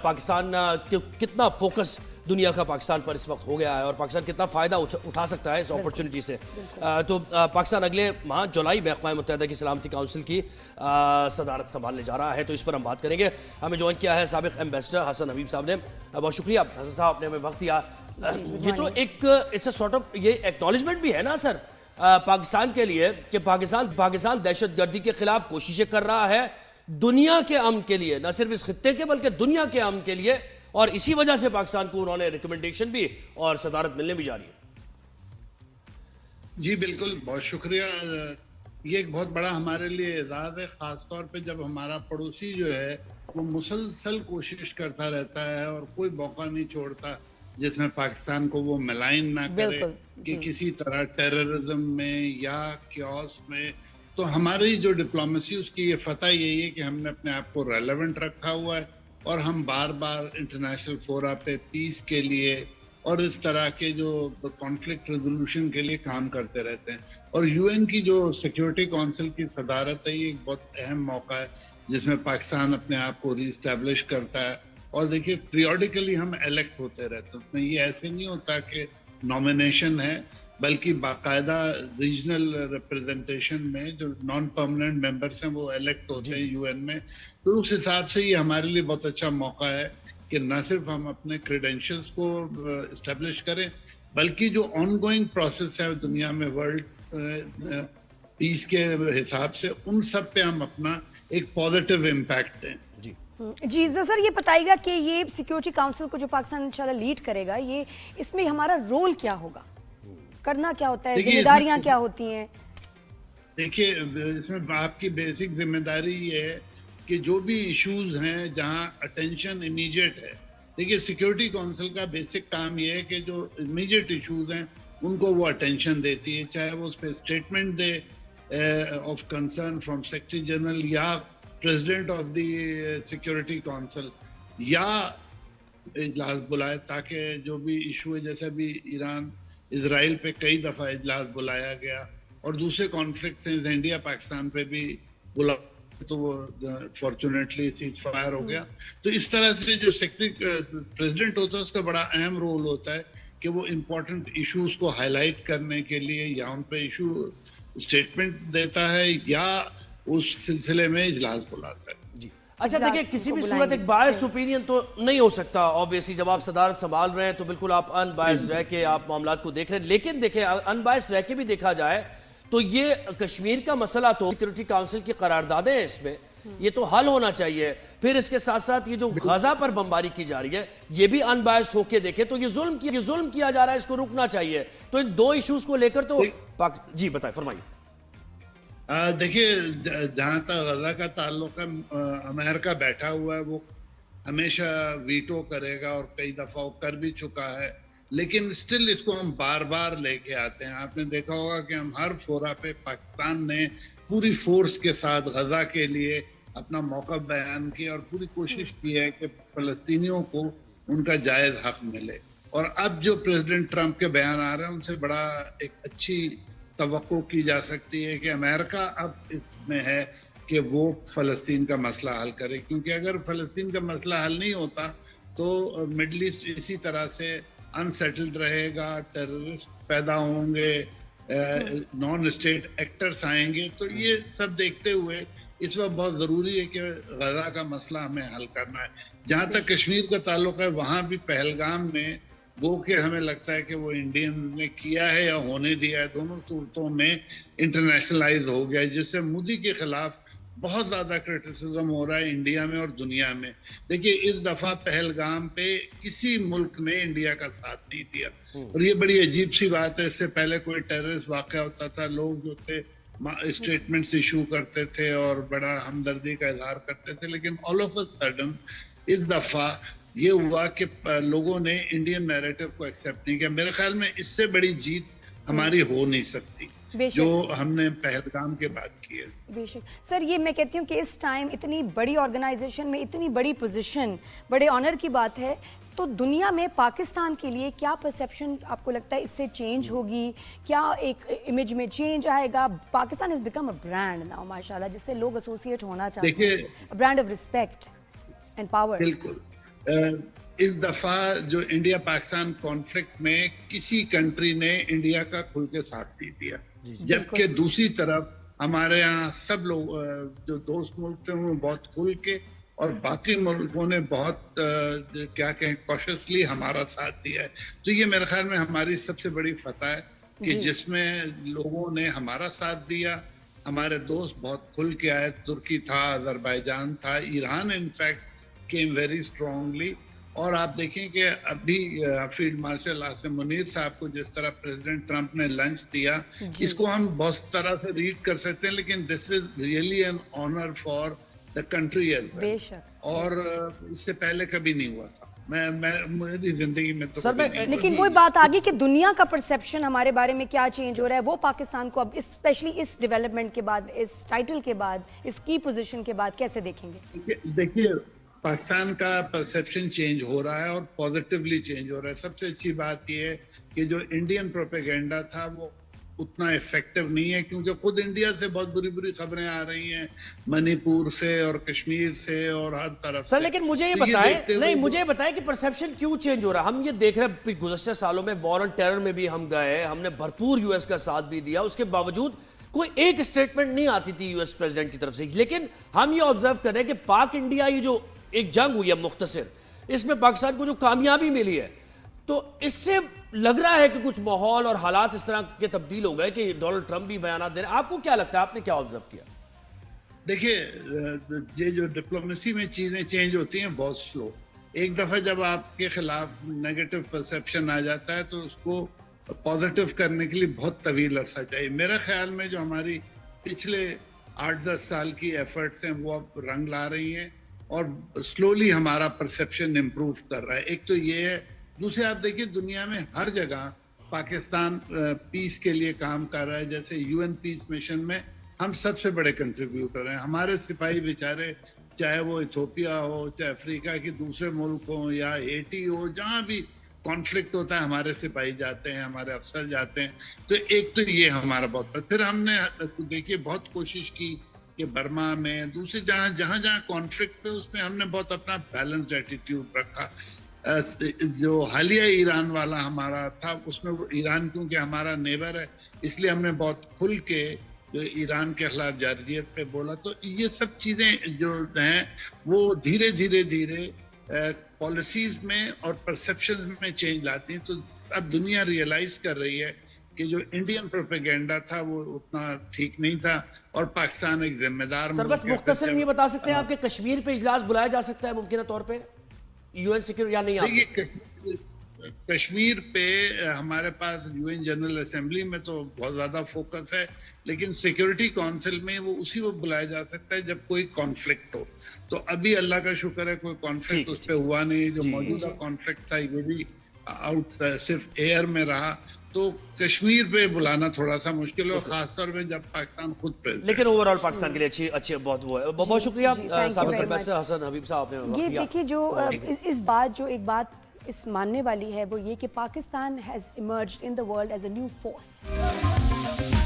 पाकिस्तान कितना फोकस दुनिया का पाकिस्तान पर इस वक्त हो गया है और पाकिस्तान कितना फ़ायदा उठा सकता है इस अपॉर्चुनिटी से। तो पाकिस्तान अगले माह जुलाई में अक़वाम मुत्तहिदा की सलामती काउंसिल की सदारत संभालने जा रहा है, तो इस पर हम बात करेंगे। हमें ज्वाइन किया है साबिक़ एम्बेसडर हसन हबीब साहब ने। बहुत शुक्रिया हसन साहब, आपने हमें वक्त दिया। ये तो एक इट्स अ सॉर्ट ऑफ ये एक्नॉलेजमेंट भी है ना सर पाकिस्तान के लिए कि पाकिस्तान दहशतगर्दी के खिलाफ कोशिशें कर रहा है दुनिया के अमन के लिए, न सिर्फ इस खित्ते के बल्कि दुनिया के अमन के लिए, और इसी वजह से पाकिस्तान को उन्होंने रिकमेंडेशन भी और सदारत मिलने भी जा रही है। जी बिल्कुल, बहुत शुक्रिया। ये एक बहुत बड़ा हमारे लिए एजाज़ है, ख़ास तौर पे जब हमारा पड़ोसी जो है वो मुसलसल कोशिश करता रहता है और कोई मौका नहीं छोड़ता जिसमें पाकिस्तान को वो मलाइन ना करे कि किसी तरह टेररिज्म में या क्योस में। तो हमारी जो डिप्लोमेसी उसकी ये फतह यही है कि हमने अपने आप को रेलेवेंट रखा हुआ है और हम बार बार इंटरनेशनल फोरा पे पीस के लिए और इस तरह के जो कॉन्फ्लिक्ट रेजोल्यूशन के लिए काम करते रहते हैं। और यूएन की जो सिक्योरिटी काउंसिल की सदारत है, ये एक बहुत अहम मौका है जिसमें पाकिस्तान अपने आप को रीस्टैब्लिश करता है। और देखिए, पीरियडिकली हम इलेक्ट होते रहते हैं, उसमें ये ऐसे नहीं होता कि नॉमिनेशन है, बल्कि बाकायदा रीजनल रिप्रेजेंटेशन में जो नॉन परमानेंट मेंबर्स हैं वो इलेक्ट होते हैं यूएन में। तो उस हिसाब से ये हमारे लिए बहुत अच्छा मौका है कि न सिर्फ हम अपने क्रेडेंशियल्स को इस्टेब्लिश करें, बल्कि जो ऑनगोइंग प्रोसेस है दुनिया में वर्ल्ड पीस के हिसाब से, उन सब पे हम अपना एक पॉजिटिव इम्पैक्ट दें। जी सर, ये बताइएगा कि ये सिक्योरिटी काउंसिल को जो पाकिस्तान इंशाल्लाह लीड करेगा, ये इसमें हमारा रोल क्या होगा, करना क्या होता है, जिम्मेदारियां क्या होती हैं? देखिए, इसमें आपकी बेसिक जिम्मेदारी ये है कि जो भी इश्यूज हैं जहां अटेंशन इमीडिएट है, देखिए सिक्योरिटी काउंसिल का बेसिक काम ये है कि जो इमीडिएट इश्यूज हैं उनको वो अटेंशन देती है, चाहे वो उस पर स्टेटमेंट दे of concern from secretary general या president of the security council, या इजलास बुलाए ताकि जो भी इशू है, जैसे भी ईरान इजराइल पे कई दफ़ा इजलास बुलाया गया और दूसरे कॉन्फ्लिक्ट से इंडिया पाकिस्तान पे भी बुला, तो वो फॉर्चुनेटली सीज फायर हो गया। तो इस तरह से जो सेक्रेटरी प्रेसिडेंट होता है उसका बड़ा अहम रोल होता है कि वो इम्पोर्टेंट इश्यूज को हाईलाइट करने के लिए या उन पे इशू स्टेटमेंट देता है या उस सिलसिले में इजलास बुलाता है। अच्छा देखिए, किसी भी सूरत एक बायस्ड ओपिनियन तो नहीं हो सकता ऑब्वियसली। जब आप सदारत संभाल रहे हैं तो बिल्कुल आप अनबायस्ड रह के आप मामलात को देख रहे हैं, लेकिन देखिए अनबायस्ड रह के भी देखा जाए तो ये कश्मीर का मसला तो सिक्योरिटी काउंसिल की करारदादें हैं, इसमें ये तो हल होना चाहिए। फिर इसके साथ साथ ये जो गजा पर बमबारी की जा रही है, ये भी अनबायस्ड होके देखे तो ये जुल्म किया जा रहा है, इसको रुकना चाहिए। तो इन दो इश्यूज को लेकर तो जी बताएं, फरमाइए। देखिए, जहाँ तक गजा का ताल्लुक है, अमेरिका बैठा हुआ है, वो हमेशा वीटो करेगा और कई दफ़ा वो कर भी चुका है, लेकिन स्टिल इसको हम बार बार लेके आते हैं। आपने देखा होगा कि हम हर फोरा पे पाकिस्तान ने पूरी फोर्स के साथ गजा के लिए अपना मौका बयान किया और पूरी कोशिश की है कि फ़लस्तीनियों को उनका जायज़ हक मिले। और अब जो प्रेसिडेंट ट्रंप के बयान आ रहे हैं, उनसे बड़ा एक अच्छी तवक्को की जा सकती है कि अमेरिका अब इसमें है कि वो फ़लस्तीन का मसला हल करे, क्योंकि अगर फ़लस्तीन का मसला हल नहीं होता तो मिडल ईस्ट इसी तरह से अनसेटल्ड रहेगा, टेररिस्ट पैदा होंगे, नॉन स्टेट एक्टर्स आएंगे। तो ये सब देखते हुए इस वक्त बहुत ज़रूरी है कि गजा का मसला हमें हल करना है। जहाँ तक कश्मीर का ताल्लुक है, वहाँ भी पहलगाम में वो कि हमें लगता है कि वो इंडियन ने किया है या होने दिया है, दोनों सूरतों में इंटरनेशनलाइज हो गया है, जिससे मोदी के खिलाफ बहुत ज़्यादा क्रिटिसिज्म हो रहा है इंडिया में और दुनिया में। देखिए, इस दफ़ा पहलगाम पे किसी मुल्क ने इंडिया का साथ नहीं दिया और ये बड़ी अजीब सी बात है। इससे पहले कोई टेररिस्ट वाक़या होता था, लोग जो थे स्टेटमेंट्स इशू करते थे और बड़ा हमदर्दी का इजहार करते थे, लेकिन ऑल ऑफ अ सडन इस दफ़ा ये हुआ कि लोगों ने इंडियन नैरेटिव को एक्सेप्ट नहीं किया। मेरे ख्याल में इससे बड़ी जीत हमारी हो नहीं सकती जो हमने पहलगाम के बाद की है। बेशक सर, ये मैं कहती हूँ कि इस टाइम इतनी बड़ी ऑर्गेनाइजेशन में इतनी बड़ी पोजीशन, बड़े ऑनर की बात है, तो दुनिया में पाकिस्तान के लिए क्या परसेप्शन आपको लगता है इससे चेंज होगी? क्या एक इमेज में चेंज आएगा? Pakistan has become a brand now माशाल्लाह, जिससे लोग एसोसिएट होना चाहते हैं, brand of respect and power. बिल्कुल اس دفعہ جو انڈیا پاکستان کانفلکٹ میں کسی کنٹری نے انڈیا کا کھل کے ساتھ نہیں دیا، جبکہ دوسری طرف ہمارے یہاں سب لوگ جو دوست ملک تھے انہوں نے بہت کھل کے، اور باقی ملکوں نے بہت کیا کہیں کوشسلی ہمارا ساتھ دیا ہے. تو یہ میرے خیال میں ہماری سب سے بڑی فتح ہے کہ جس میں لوگوں نے ہمارا ساتھ دیا. ہمارے دوست بہت کھل کے آئے، ترکی تھا، آذربائیجان تھا، Iran in fact came very strongly. اور آپ دیکھیں کہ ابھی فیلڈ مارشل عاصم منیر صاحب کو جس طرح پریزیڈنٹ ٹرمپ نے لنچ دیا، اس کو ہم بہت طرح سے ریڈ کر سکتے ہیں، لیکن this is really an honour for the country as well. اور اس سے پہلے کبھی نہیں ہوا تھا میری زندگی میں تو. لیکن وہی بات آگی کہ دنیا کا پرسیپشن ہمارے بارے میں کیا چینج ہو رہا ہے، وہ پاکستان کو اب اسپیشلی اس ڈیولپمنٹ کے بعد، اس ٹائٹل کے بعد، اس کی پوزیشن کے بعد کیسے دیکھیں گے؟ دیکھیے پاکستان کا پرسیپشن چینج ہو رہا ہے اور پازیٹیولی چینج ہو رہا ہے. سب سے اچھی بات یہ ہے کہ جو انڈین پروپیگنڈا تھا وہ اتنا افیکٹو نہیں ہے، کیونکہ خود انڈیا سے بہت بری بری خبریں آ رہی ہیں، منی پور سے اور کشمیر سے اور ہر طرف سے. سر لیکن مجھے یہ بتائیں کہ پرسیپشن کیوں چینج ہو رہا ہے؟ ہم یہ دیکھ رہے ہیں گزشتہ سالوں میں وار آن ٹیرر میں بھی ہم گئے، ہم نے بھرپور یو ایس کا ساتھ بھی دیا، اس کے باوجود کوئی ایک اسٹیٹمنٹ نہیں آتی تھی یو ایس پریزیڈنٹ کی طرف سے. لیکن ہم یہ آبزرو کر رہے ہیں کہ پاک انڈیا یہ جو ایک جنگ ہوئی ہے مختصر، اس میں پاکستان کو جو کامیابی ملی ہے، تو اس سے لگ رہا ہے کہ کچھ ماحول اور حالات اس طرح کے تبدیل ہو گئے کہ ڈونلڈ ٹرمپ بھی بیانات دے رہے ہیں. آپ کو کیا لگتا ہے، آپ نے کیا آبزرو کیا؟ دیکھیے یہ جو ڈپلومیسی میں چیزیں چینج ہوتی ہیں بہت سلو. ایک دفعہ جب آپ کے خلاف نیگیٹو پرسیپشن آ جاتا ہے تو اس کو پازیٹیو کرنے کے لیے بہت طویل عرصہ چاہیے. میرے خیال میں جو ہماری پچھلے 8-10 سال کی ایفرٹس ہیں وہ اب رنگ لا رہی ہیں اور سلولی ہمارا پرسیپشن امپروو کر رہا ہے. ایک تو یہ ہے. دوسرے آپ دیکھیے دنیا میں ہر جگہ پاکستان پیس کے لیے کام کر رہا ہے. جیسے یو این پیس مشن میں ہم سب سے بڑے کنٹریبیوٹر ہیں. ہمارے سپاہی بیچارے چاہے وہ ایتھوپیا ہو، چاہے افریقہ کے دوسرے ملک ہوں یا ہیٹی ہو، جہاں بھی کانفلکٹ ہوتا ہے ہمارے سپاہی جاتے ہیں، ہمارے افسر جاتے ہیں. تو ایک تو یہ ہمارا بہت. پھر ہم نے دیکھیے بہت کوشش کی کہ برما میں دوسری جہاں کانفلکٹ پہ اس میں ہم نے بہت اپنا بیلنسڈ ایٹیٹیوڈ رکھا. جو حالیہ ایران والا ہمارا تھا اس میں ایران کیونکہ ہمارا نیبر ہے اس لیے ہم نے بہت کھل کے جو ایران کے خلاف جارحیت پہ بولا. تو یہ سب چیزیں جو ہیں وہ دھیرے دھیرے پالیسیز میں اور پرسیپشن میں چینج لاتی ہیں. تو اب دنیا ریئلائز کر رہی ہے کہ جو انڈین پروپیگنڈا تھا وہ اتنا ٹھیک نہیں تھا اور پاکستان ایک ذمہ دار. سر بس مختصر یہ بتا سکتے ہیں آپ کہ کشمیر پہ اجلاس بلایا جا سکتا ہے ممکنہ طور پہ یو این سیکورٹی یا نہیں؟ کشمیر پہ ہمارے پاس یو این جنرل اسمبلی میں تو بہت زیادہ فوکس ہے، لیکن سیکورٹی کونسل میں وہ اسی وقت بلایا جا سکتا ہے جب کوئی کانفلکٹ ہو. تو ابھی اللہ کا شکر ہے کوئی کانفلکٹ اس پہ ہوا نہیں. جو موجودہ کانفلکٹ تھا یہ بھی آؤٹ صرف ایئر میں رہا. تو کشمیر پہ بلانا تھوڑا سا مشکل ہے خاص طور پہ جب پاکستان خود پہ. لیکن اوورال پاکستان کے لیے اچھے بہت وہ ہے. بہت شکریہ سابق ایمبیسڈر حسن حبیب صاحب نے. یہ دیکھیے جو ایک بات اس ماننے والی ہے وہ یہ کہ Pakistan has emerged in the world as a new force.